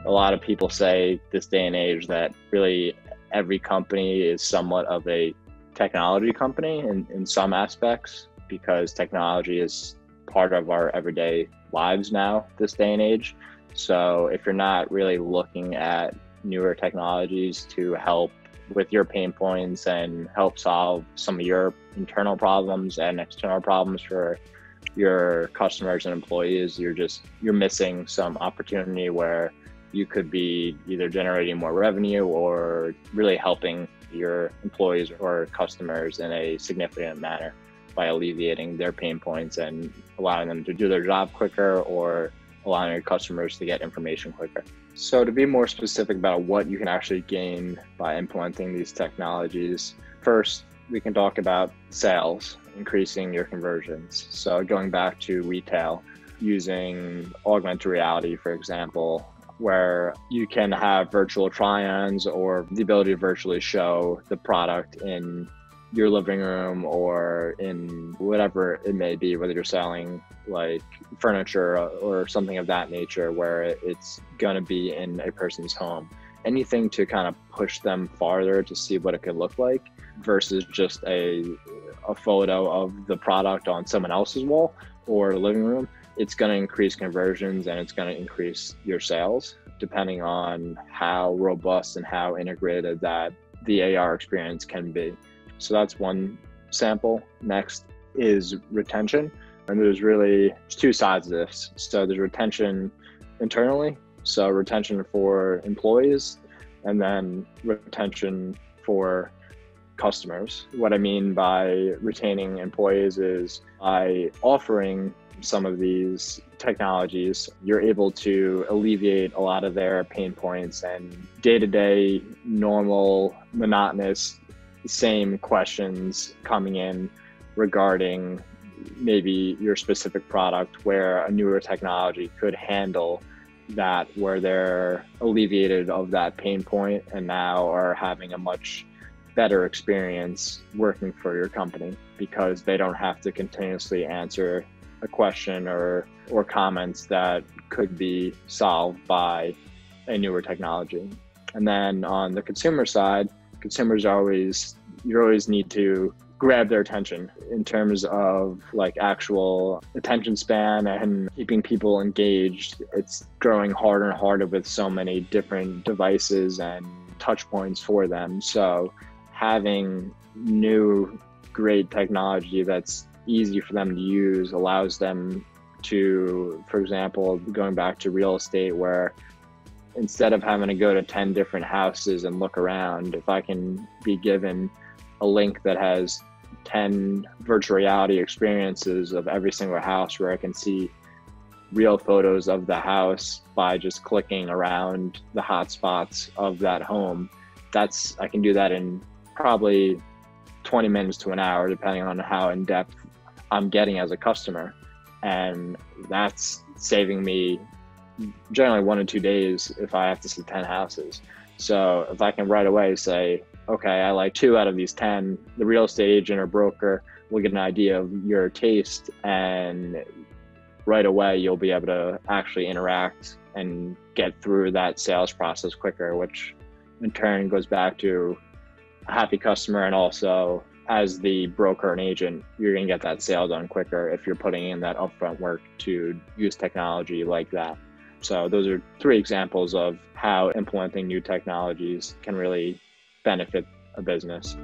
A lot of people say this day and age that really every company is somewhat of a technology company in some aspects, because technology is part of our everyday lives now, this day and age. So if you're not really looking at newer technologies to help with your pain points and help solve some of your internal problems and external problems for your customers and employees, you're missing some opportunity where you could be either generating more revenue or really helping your employees or customers in a significant manner by alleviating their pain points and allowing them to do their job quicker or allowing your customers to get information quicker. So to be more specific about what you can actually gain by implementing these technologies, first, we can talk about sales, increasing your conversions. So going back to retail, using augmented reality, for example, where you can have virtual try-ons or the ability to virtually show the product in your living room or in whatever it may be, whether you're selling like furniture or something of that nature where it's going to be in a person's home. Anything to kind of push them farther to see what it could look like versus just a photo of the product on someone else's wall or living room. It's going to increase conversions and it's going to increase your sales depending on how robust and how integrated that the AR experience can be. So that's one sample. Next is retention. And there's two sides of this. So there's retention internally, so retention for employees, and then retention for customers. What I mean by retaining employees is by offering some of these technologies, you're able to alleviate a lot of their pain points and day-to-day, normal, monotonous, same questions coming in regarding maybe your specific product, where a newer technology could handle that, where they're alleviated of that pain point and now are having a much better experience working for your company because they don't have to continuously answer a question or comments that could be solved by a newer technology. And then on the consumer side, consumers you always need to grab their attention in terms of like actual attention span and keeping people engaged. It's growing harder and harder with so many different devices and touch points for them. So having new great technology that's easy for them to use allows them to, for example, going back to real estate, where instead of having to go to 10 different houses and look around, if I can be given a link that has 10 virtual reality experiences of every single house where I can see real photos of the house by just clicking around the hot spots of that home, I can do that in probably 20 minutes to an hour, depending on how in depth I'm getting as a customer. And that's saving me generally 1 to 2 days if I have to see 10 houses. So if I can right away say, okay, I like 2 out of these 10, the real estate agent or broker will get an idea of your taste, and right away you'll be able to actually interact and get through that sales process quicker, which in turn goes back to a happy customer. And also as the broker and agent, you're going to get that sale done quicker if you're putting in that upfront work to use technology like that. So those are 3 examples of how implementing new technologies can really benefit a business.